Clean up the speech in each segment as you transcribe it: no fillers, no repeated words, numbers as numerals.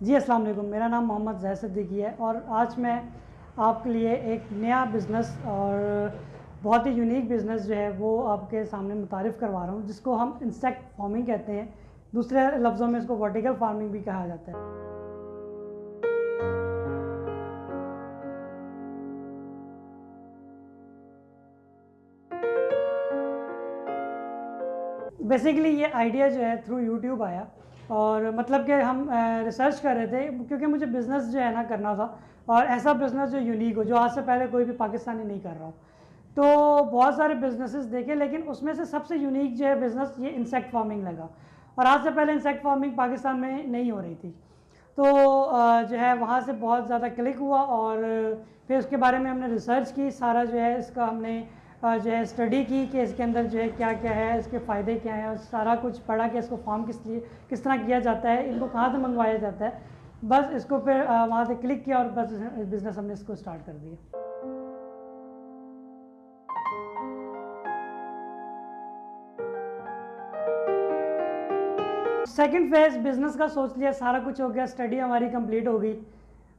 जी अस्सलाम वालेकुम। मेरा नाम मोहम्मद ज़ैद सिद्दीकी है और आज मैं आपके लिए एक नया बिज़नेस और बहुत ही यूनिक बिज़नेस जो है वो आपके सामने मुतारिफ़ करवा रहा हूँ, जिसको हम इंसेक्ट फार्मिंग कहते हैं। दूसरे लफ्ज़ों में इसको वर्टिकल फार्मिंग भी कहा जाता है। बेसिकली ये आइडिया जो है थ्रू यूट्यूब आया और मतलब कि हम रिसर्च कर रहे थे, क्योंकि मुझे बिज़नेस जो है ना करना था और ऐसा बिज़नेस जो यूनिक हो, जो आज से पहले कोई भी पाकिस्तानी नहीं कर रहा हो। तो बहुत सारे बिज़नेसेस देखे, लेकिन उसमें से सबसे यूनिक जो है बिज़नेस ये इंसेक्ट फार्मिंग लगा और आज से पहले इंसेक्ट फार्मिंग पाकिस्तान में नहीं हो रही थी। तो जो है वहाँ से बहुत ज़्यादा क्लिक हुआ और फिर उसके बारे में हमने रिसर्च की, सारा जो है इसका हमने जो है स्टडी की कि इसके अंदर जो है क्या क्या है, इसके फ़ायदे क्या हैं और सारा कुछ पढ़ा कि इसको फार्म किस तरह किया जाता है, इनको कहाँ से मंगवाया जाता है। बस इसको फिर वहाँ से क्लिक किया और बस बिज़नेस हमने इसको स्टार्ट कर दिया। सेकंड फेज़ बिज़नेस का सोच लिया, सारा कुछ हो गया, स्टडी हमारी कंप्लीट हो गई।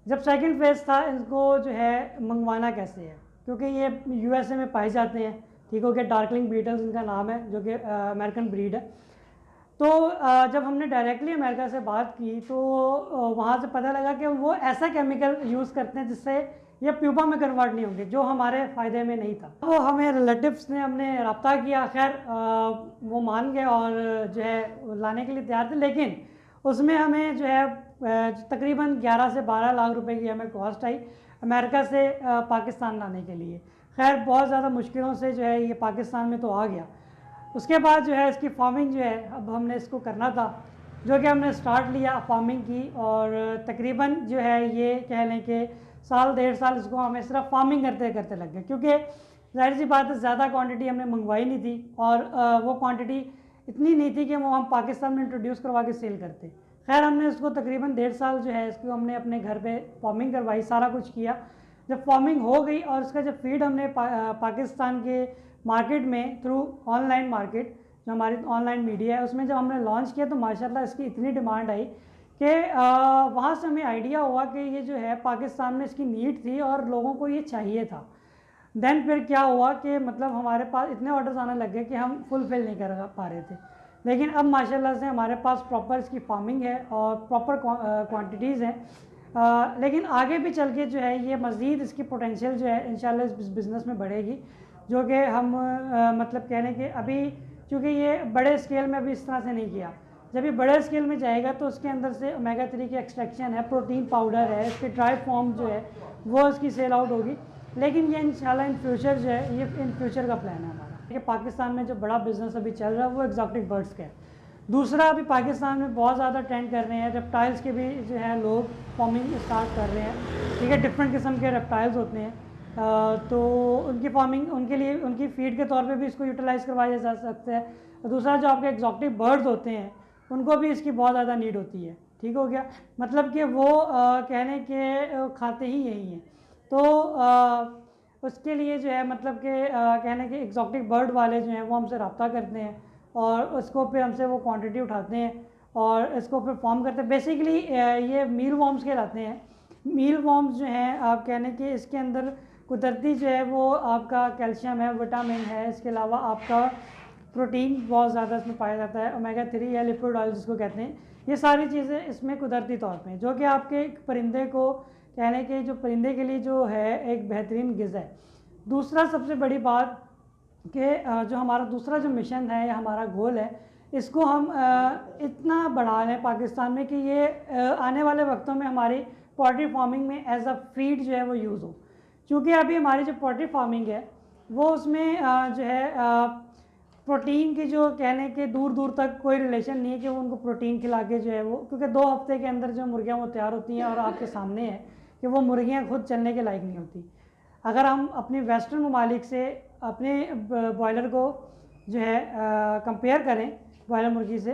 जब सेकंड फेज़ था, इनको जो है मंगवाना कैसे है, क्योंकि ये यूएसए में पाए जाते हैं। ठीक हो गया, डार्कलिंग बीटल्स इनका नाम है, जो कि अमेरिकन ब्रीड है। तो जब हमने डायरेक्टली अमेरिका से बात की तो वहाँ से पता लगा कि वो ऐसा केमिकल यूज़ करते हैं जिससे ये प्यूपा में कन्वर्ट नहीं होंगे, जो हमारे फ़ायदे में नहीं था। वो हमें रिलेटिव्स ने हमने रब्ता किया, खैर वो मान गए और जो है लाने के लिए तैयार थे, लेकिन उसमें हमें जो है तकरीबन 11 से 12 लाख रुपए की हमें कॉस्ट आई अमेरिका से पाकिस्तान लाने के लिए। खैर बहुत ज़्यादा मुश्किलों से जो है ये पाकिस्तान में तो आ गया। उसके बाद जो है इसकी फार्मिंग जो है अब हमने इसको करना था, जो कि हमने स्टार्ट लिया फार्मिंग की और तकरीबन जो है ये कह लें कि साल 1.5 साल इसको हमें सिर्फ फार्मिंग करते करते लग गए, क्योंकि जाहिर सी बात है ज़्यादा क्वांटिटी हमने मंगवाई नहीं थी और वो क्वांटिटी इतनी नहीं थी कि वो हम पाकिस्तान में इंट्रोड्यूस करवा के सेल करते। खैर हमने इसको तकरीबन 1.5 साल जो है इसको हमने अपने घर पे फार्मिंग करवाई, सारा कुछ किया। जब फार्मिंग हो गई और इसका जब फीड हमने पाकिस्तान के मार्केट में थ्रू ऑनलाइन मार्केट, जो हमारी ऑनलाइन मीडिया है, उसमें जब हमने लॉन्च किया तो माशाल्लाह इसकी इतनी डिमांड आई कि वहाँ से हमें आइडिया हुआ कि ये जो है पाकिस्तान में इसकी नीड थी और लोगों को ये चाहिए था। देन फिर क्या हुआ कि मतलब हमारे पास इतने ऑर्डर्स आने लग गए कि हम फुलफिल नहीं कर पा रहे थे। लेकिन अब माशाल्लाह से हमारे पास प्रॉपर इसकी फार्मिंग है और प्रॉपर क्वांटिटीज़ हैं। लेकिन आगे भी चल के जो है ये मज़ीद इसकी पोटेंशियल जो है इंशाल्लाह इस बिज़नेस में बढ़ेगी, जो कि हम मतलब कह रहे हैं कि अभी चूँकि ये बड़े स्केल में अभी इस तरह से नहीं किया। जब ये बड़े स्केल में जाएगा तो उसके अंदर से ओमेगा 3 की एक्सट्रैक्शन है, प्रोटीन पाउडर है, इसके ड्राई फॉर्म जो है वो इसकी सेल आउट होगी। लेकिन ये इंशाल्लाह इन फ्यूचर जो है, ये इन फ्यूचर का प्लान है हमारा कि पाकिस्तान में जो बड़ा बिज़नेस अभी चल रहा है वो एक्जॉटिक बर्ड्स का है। दूसरा, अभी पाकिस्तान में बहुत ज़्यादा ट्रेंड कर रहे हैं रेप्टाइल्स के भी, जो है लोग फार्मिंग स्टार्ट कर रहे हैं। ठीक है, डिफरेंट किस्म के रेप्टाइल्स होते हैं, तो उनकी फार्मिंग, उनके लिए उनकी फीड के तौर पे भी इसको यूटिलाइज़ करवाया जा सकता है। और दूसरा, जो आपके एक्जॉटिक बर्ड्स होते हैं उनको भी इसकी बहुत ज़्यादा नीड होती है। ठीक हो गया, मतलब कि वो कहने के खाते ही यही हैं। तो उसके लिए जो है मतलब कि कहने के एक्जॉटिक बर्ड वाले जो हैं वो हमसे रब्ता करते हैं और उसको फिर हमसे वो क्वांटिटी उठाते हैं और इसको फिर फॉर्म करते हैं। बेसिकली ये मील वॉर्म्स कहलाते हैं। मील वॉर्म्स जो हैं आप कहने के, इसके अंदर कुदरती जो है वो आपका कैल्शियम है, विटामिन है, इसके अलावा आपका प्रोटीन बहुत ज़्यादा इसमें पाया जाता है, ओमेगा 3 या लिपिड ऑयल जिसको कहते हैं। ये सारी चीज़ें इसमें कुदरती तौर पे, जो कि आपके परिंदे को कहने के, जो परिंदे के लिए जो है एक बेहतरीन ग़िज़ा है। दूसरा सबसे बड़ी बात कि जो हमारा दूसरा जो मिशन है या हमारा गोल है, इसको हम इतना बढ़ा लें पाकिस्तान में कि ये आने वाले वक्तों में हमारी पोल्ट्री फार्मिंग में एज अ फीड जो है वो यूज़ हो। क्योंकि अभी हमारी जो पोल्ट्री फार्मिंग है वो उसमें जो है प्रोटीन की, जो कहने के दूर दूर तक कोई रिलेशन नहीं है कि वो उनको प्रोटीन खिला के जो है वो, क्योंकि 2 हफ्ते के अंदर जो मुर्गियाँ वो तैयार होती हैं और आपके सामने है कि वो मुर्गियाँ खुद चलने के लायक नहीं होती। अगर हम अपनी वेस्टर्न ममालिक से अपने बॉयलर को जो है कंपेयर करें बॉयलर मुर्गी से,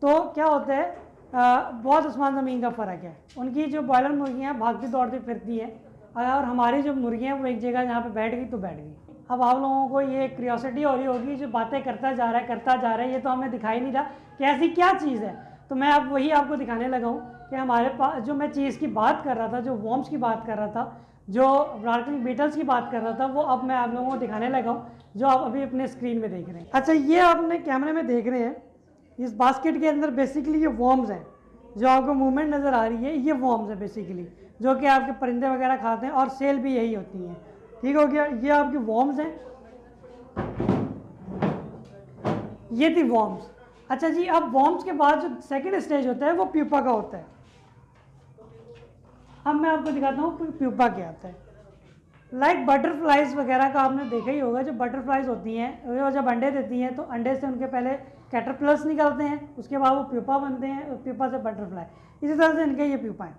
तो क्या होता है, बहुत आसमान ज़मीन का फ़र्क है। उनकी जो बॉयलर मुर्गियाँ भागती दौड़ती फिरती हैं और हमारी जो मुर्गियाँ वो एक जगह जहाँ पे बैठ गई तो बैठ गई। अब आप लोगों को ये क्यूरियोसिटी हो रही होगी, जो बातें करता जा रहा है, ये तो हमें दिखाई नहीं रहा कि ऐसी क्या चीज़ है तो मैं अब वही आपको दिखाने लगा हूँ कि हमारे पास जो मैं चीज़ की बात कर रहा था, जो वॉर्म्स की बात कर रहा था, जो डार्कलिंग बीटल्स की बात कर रहा था, वो अब मैं आप लोगों को दिखाने लगा हूँ, जो आप अभी अपने स्क्रीन में देख रहे हैं। अच्छा, ये आपने कैमरे में देख रहे हैं, इस बास्केट के अंदर बेसिकली ये वॉर्म्स हैं, जो आपको मूवमेंट नज़र आ रही है, ये वॉर्म्स है बेसिकली, जो कि आपके परिंदे वगैरह खाते हैं और सेल भी यही होती हैं। ठीक हो गया, ये आपकी वॉर्म्स हैं, ये थी वॉर्म्स। अच्छा जी, अब वॉर्म्स के बाद जो सेकंड स्टेज होता है वो प्यूपा का होता है। अब मैं आपको दिखाता हूँ प्यूपा क्या आता है। लाइक बटरफ्लाइज वगैरह का आपने देखा ही होगा, जो बटरफ्लाइज होती हैं वो जब अंडे देती हैं तो अंडे से उनके पहले कैटरपिलर्स निकलते हैं, उसके बाद वो प्यूपा बनते हैं, प्यूपा से बटरफ्लाई, इसी तरह से इनके ये प्यूपा हैं।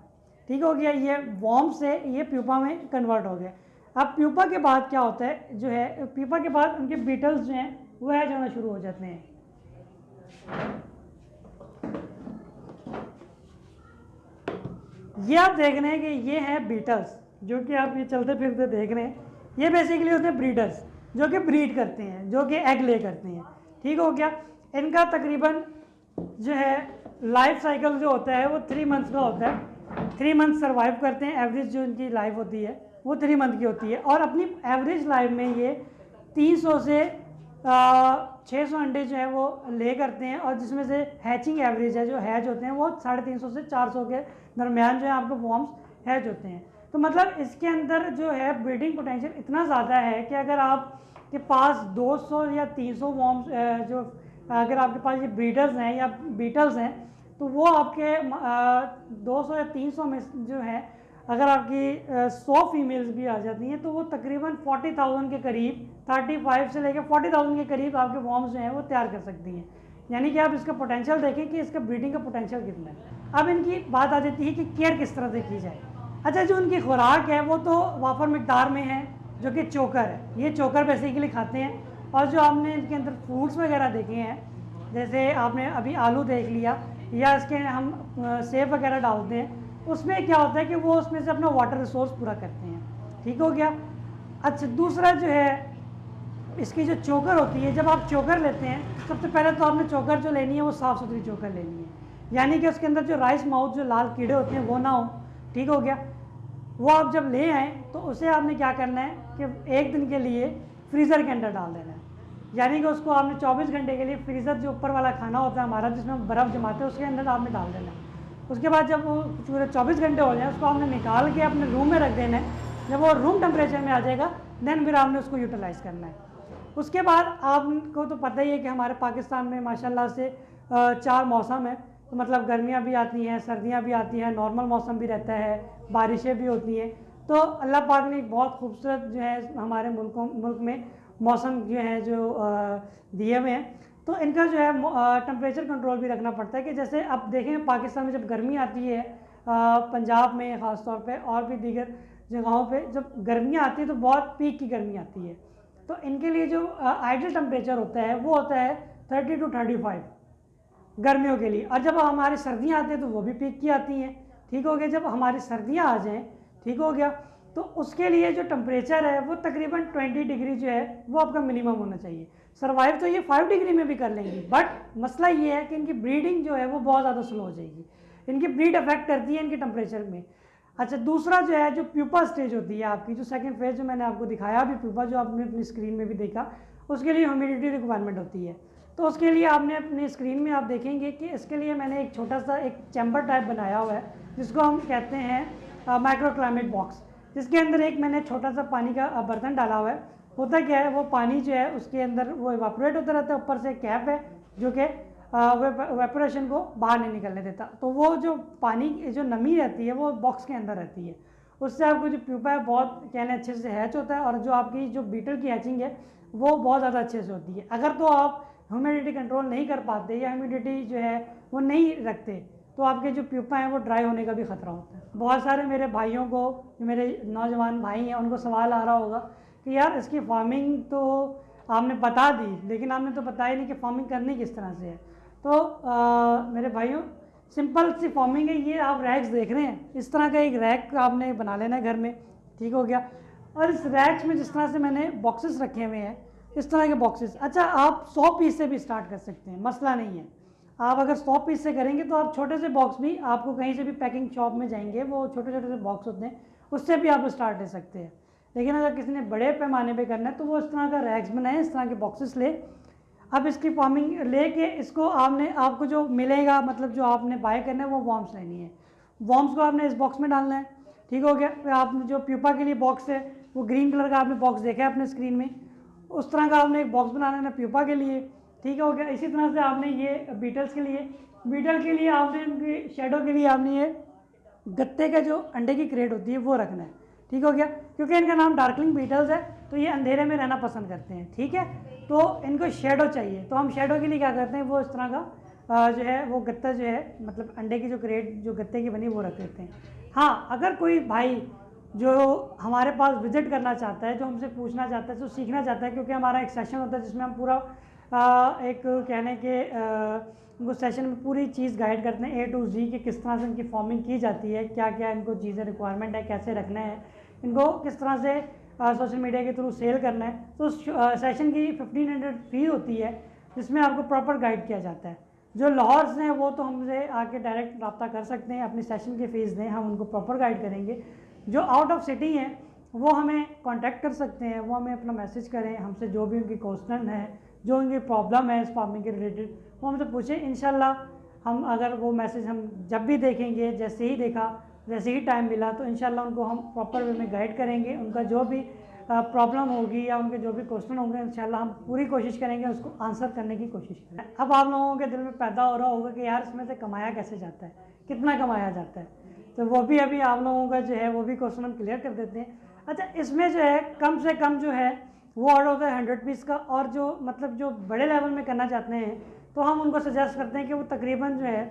ठीक हो गया, ये वॉर्म से ये प्यूपा में कन्वर्ट हो गया। अब प्यूपा के बाद क्या होता है, जो है प्यूपा के बाद उनके बीटल्स जो हैं वो हैच होना शुरू हो जाते हैं। ये आप देख रहे हैं कि ये हैं बीटल्स, जो कि आप ये चलते फिरते देख रहे हैं, ये बेसिकली होते हैं ब्रीडर्स, जो कि ब्रीड करते हैं, जो कि एग ले करते हैं। ठीक हो गया, इनका तकरीबन जो है लाइफ साइकिल जो होता है वो 3 मंथ्स का होता है। 3 मंथ सर्वाइव करते हैं, एवरेज जो इनकी लाइफ होती है वो 3 मंथ की होती है, और अपनी एवरेज लाइफ में ये 300 से 600 अंडे जो है वो ले करते हैं, और जिसमें से हैचिंग एवरेज है, जो हैच होते हैं वो 350 से 400 के दरमियान जो है आपके वॉर्म्स हैच होते हैं। तो मतलब इसके अंदर जो है ब्रीडिंग पोटेंशियल इतना ज़्यादा है कि अगर आपके पास 200 या 300 वॉर्म्स जो अगर आपके पास ये ब्रीडर्स हैं या बीटल्स हैं, तो वो आपके 200 या 300 में जो है अगर आपकी 100 फीमेल्स भी आ जाती हैं तो वो तकरीबन 40,000 के करीब, 35 से लेकर 40,000 के करीब आपके वॉर्म्स जो हैं वो तैयार कर सकती हैं। यानी कि आप इसका पोटेंशियल देखें कि इसका ब्रीडिंग का पोटेंशियल कितना है। अब इनकी बात आ जाती है कि केयर किस तरह से की जाए। अच्छा, जो उनकी खुराक है वो तो वाफर मिकदार में है, जो कि चोकर है, ये चोकर बेसिकली खाते हैं। और जो आपने इनके अंदर फ्रूट्स वगैरह देखे हैं, जैसे आपने अभी आलू देख लिया, या इसके हम सेब वगैरह डालते हैं, उसमें क्या होता है कि वो उसमें से अपना वाटर रिसोर्स पूरा करते हैं। ठीक हो गया। अच्छा, दूसरा जो है इसकी जो चोकर होती है, जब आप चोकर लेते हैं सबसे पहले तो आपने चोकर जो लेनी है वो साफ़ सुथरी चोकर लेनी है, यानी कि उसके अंदर जो राइस माउथ जो लाल कीड़े होते हैं वो ना हो। ठीक हो गया। वो आप जब ले आएँ तो उसे आपने क्या करना है कि 1 दिन के लिए फ्रीज़र के अंदर डाल देना है, यानी कि उसको आपने 24 घंटे के लिए फ्रीज़र जो ऊपर वाला खाना होता है हमारा, जिसमें हम बर्फ़ जमाते हैं, उसके अंदर आपने डाल देना है। उसके बाद जब वो पूरे 24 घंटे हो जाए उसको आपने निकाल के अपने रूम में रख देना है। जब वो रूम टेम्परेचर में आ जाएगा देन फिर आपने उसको यूटिलाइज़ करना है। उसके बाद आपको तो पता ही है कि हमारे पाकिस्तान में माशाल्लाह से 4 मौसम है, तो मतलब गर्मियाँ भी आती हैं, सर्दियाँ भी आती हैं, नॉर्मल मौसम भी रहता है, बारिशें भी होती हैं। तो अल्लाह पाक ने एक बहुत खूबसूरत जो है हमारे मुल्क में मौसम जो है जो दिए हुए हैं। तो इनका जो है टेम्परेचर कंट्रोल भी रखना पड़ता है कि जैसे अब देखें पाकिस्तान में जब गर्मी आती है, पंजाब में ख़ास तौर पे और भी दीगर जगहों पे जब गर्मियाँ आती हैं तो बहुत पीक की गर्मी आती है। तो इनके लिए जो आइडियल टेम्परेचर होता है वो होता है 30 to 35 गर्मियों के लिए, और जब हमारी सर्दियाँ आती हैं तो वो भी पीक की आती हैं। ठीक हो गया। जब हमारी सर्दियाँ आ जाएँ, ठीक हो गया, तो उसके लिए जो टेम्परेचर है वो तकरीबन 20 डिग्री जो है वो आपका मिनिमम होना चाहिए। सर्वाइव तो ये 5 डिग्री में भी कर लेंगी, बट मसला ये है कि इनकी ब्रीडिंग जो है वो बहुत ज़्यादा स्लो हो जाएगी, इनकी ब्रीड अफेक्ट करती है इनके टेम्परेचर में। अच्छा, दूसरा जो है जो प्यूपा स्टेज होती है आपकी, जो सेकंड फेज जो मैंने आपको दिखाया अभी प्यूपा, जो आपने अपनी स्क्रीन में भी देखा, उसके लिए ह्यूमिडिटी रिक्वायरमेंट होती है। तो उसके लिए आपने अपनी स्क्रीन में आप देखेंगे कि इसके लिए मैंने एक छोटा सा एक चैम्बर टाइप बनाया हुआ है, जिसको हम कहते हैं माइक्रो क्लाइमेट बॉक्स, जिसके अंदर एक मैंने छोटा सा पानी का बर्तन डाला हुआ है। होता क्या है, वो पानी जो है उसके अंदर वो इवापोरेट होता रहता है, ऊपर से कैप है जो कि वेपोरेशन को बाहर नहीं निकलने देता। तो वो जो पानी जो नमी रहती है वो बॉक्स के अंदर रहती है, उससे आपको जो प्यूपा है बहुत कहने अच्छे से हैच होता है, और जो आपकी जो बीटल की हैचिंग है वो बहुत ज़्यादा अच्छे से होती है। अगर तो आप ह्यूमिडिटी कंट्रोल नहीं कर पाते या ह्यूमिडिटी जो है वो नहीं रखते तो आपके जो प्यूपा हैं वो ड्राई होने का भी ख़तरा होता है। बहुत सारे मेरे भाइयों को, मेरे नौजवान भाई हैं, उनको सवाल आ रहा होगा कि यार इसकी फार्मिंग तो आपने बता दी, लेकिन आपने तो बताया नहीं कि फार्मिंग करनी किस तरह से है। तो मेरे भाइयों, सिंपल सी फार्मिंग है। ये आप रैक्स देख रहे हैं, इस तरह का एक रैक आपने बना लेना है घर में। ठीक हो गया। और इस रैक्स में जिस तरह से मैंने बॉक्सेस रखे हुए हैं, इस तरह के बॉक्सेस, अच्छा आप 100 पीस से भी स्टार्ट कर सकते हैं, मसला नहीं है। आप अगर 100 पीस से करेंगे तो आप छोटे से बॉक्स भी, आपको कहीं से भी पैकिंग शॉप में जाएंगे वो छोटे छोटे से बॉक्स होते हैं, उससे भी आप स्टार्ट ले सकते हैं। लेकिन अगर किसी ने बड़े पैमाने पे करना है तो वो इस तरह का रैक्स बनाए, इस तरह के बॉक्सेस ले। अब इसकी फार्मिंग लेके इसको आपको जो मिलेगा, मतलब जो आपने बाय करना है वो वॉर्म्स लेनी है। वॉर्म्स को आपने इस बॉक्स में डालना है, ठीक हो गया। फिर आपने जो प्यूपा के लिए बॉक्स है वो ग्रीन कलर का आपने बॉक्स देखा है अपने स्क्रीन में, उस तरह का आपने एक बॉक्स बनाना है ना प्यूपा के लिए, ठीक हो गया। इसी तरह से आपने ये बीटल्स के लिए आपने उनकी शेडो के लिए आपने ये गत्ते का जो अंडे की क्रेट होती है वो रखना है, ठीक हो गया। क्योंकि इनका नाम डार्कलिंग बीटल्स है तो ये अंधेरे में रहना पसंद करते हैं, ठीक है। तो इनको शेडो चाहिए, तो हम शेडो के लिए क्या करते हैं, वो इस तरह का जो है वो गत्ता जो है, मतलब अंडे की जो क्रेट जो गत्ते की बनी वो रख देते हैं। हाँ, अगर कोई भाई जो हमारे पास विजिट करना चाहता है, जो हमसे पूछना चाहता है, जो सीखना चाहता है, क्योंकि हमारा एक सेशन होता है जिसमें हम पूरा एक कहने के उनको सेशन में पूरी चीज़ गाइड करते हैं A to Z कि किस तरह से इनकी फॉर्मिंग की जाती है, क्या क्या इनको चीज़ें रिक्वायरमेंट है, कैसे रखना है इनको, किस तरह से सोशल मीडिया के थ्रू सेल करना है। तो सेशन की 1500 फी होती है जिसमें आपको प्रॉपर गाइड किया जाता है। जो लाहौर से हैं वो तो हमसे आके डायरेक्ट रब्ता कर सकते हैं, अपनी सेशन की फ़ीस दें, हम उनको प्रॉपर गाइड करेंगे। जो आउट ऑफ सिटी हैं वो हमें कांटेक्ट कर सकते हैं, वो हमें अपना मैसेज करें, हमसे जो भी उनकी क्वेश्चन है, जो उनकी प्रॉब्लम है इस फार्मिंग के रिलेटेड वो हमसे पूछें। इंशाल्लाह हम अगर वो मैसेज हम जब भी देखेंगे, जैसे ही देखा, जैसे ही टाइम मिला, तो इंशाल्लाह उनको हम प्रॉपर वे में गाइड करेंगे। उनका जो भी प्रॉब्लम होगी या उनके जो भी क्वेश्चन होंगे इंशाल्लाह हम पूरी कोशिश करेंगे उसको आंसर करने की कोशिश करें। अब आप लोगों के दिल में पैदा हो रहा होगा कि यार इसमें से कमाया कैसे जाता है, कितना कमाया जाता है, तो वो भी अभी आप लोगों का जो है वो भी क्वेश्चन हम क्लियर कर देते हैं। अच्छा, इसमें जो है कम से कम जो है वो ऑर्डर होता है 100 पीस का, और जो मतलब जो बड़े लेवल में करना चाहते हैं तो हम उनको सजेस्ट करते हैं कि वो तकरीबन जो है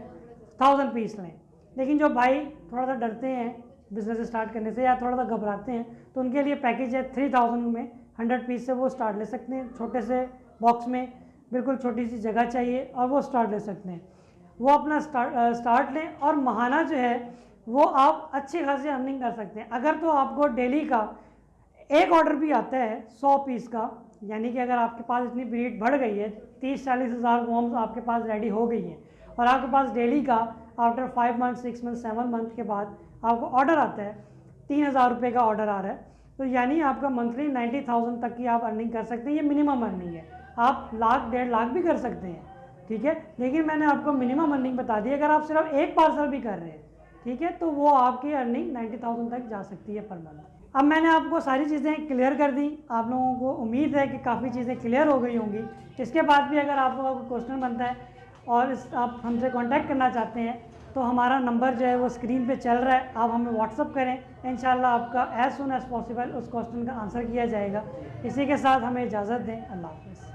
1000 पीस लें। लेकिन जो भाई थोड़ा सा डरते हैं बिज़नेस स्टार्ट करने से या थोड़ा सा घबराते हैं तो उनके लिए पैकेज है 3000 में 100 पीस से वो स्टार्ट ले सकते हैं। छोटे से बॉक्स में बिल्कुल छोटी सी जगह चाहिए और वो स्टार्ट ले सकते हैं। वो अपना स्टार्ट लें और महाना जो है वो आप अच्छी खासी अर्निंग कर सकते हैं। अगर तो आपको डेली का एक ऑर्डर भी आता है 100 पीस का, यानी कि अगर आपके पास इतनी ब्रीड बढ़ गई है, 30-40 हज़ार वॉर्म्स आपके पास रेडी हो गई है और आपके पास डेली का आफ्टर 5 मंथ 6 मंथ 7 मंथ के बाद आपको ऑर्डर आता है, 3000 रुपये का ऑर्डर आ रहा है, तो यानी आपका मंथली 90,000 तक की आप अर्निंग कर सकते हैं। ये मिनिमम अर्निंग है, आप लाख 1.5 लाख भी कर सकते हैं, ठीक है। लेकिन मैंने आपको मिनिमम अर्निंग बता दी। अगर आप सिर्फ एक पार्सल भी कर रहे हैं, ठीक है, तो वो आपकी अर्निंग 90,000 तक जा सकती है पर मंथ। अब मैंने आपको सारी चीज़ें क्लियर कर दी, आप लोगों को उम्मीद है कि काफ़ी चीज़ें क्लियर हो गई होंगी। इसके बाद भी अगर आप लोगों को क्वेश्चन बनता है और आप हमसे कांटेक्ट करना चाहते हैं तो हमारा नंबर जो है वो स्क्रीन पे चल रहा है, आप हमें व्हाट्सअप करें, इंशाल्लाह आपका एज़ सुन एज़ पॉसिबल उस क्वेश्चन का आंसर किया जाएगा। इसी के साथ हमें इजाज़त दें, अल्लाह हाफ़िज़।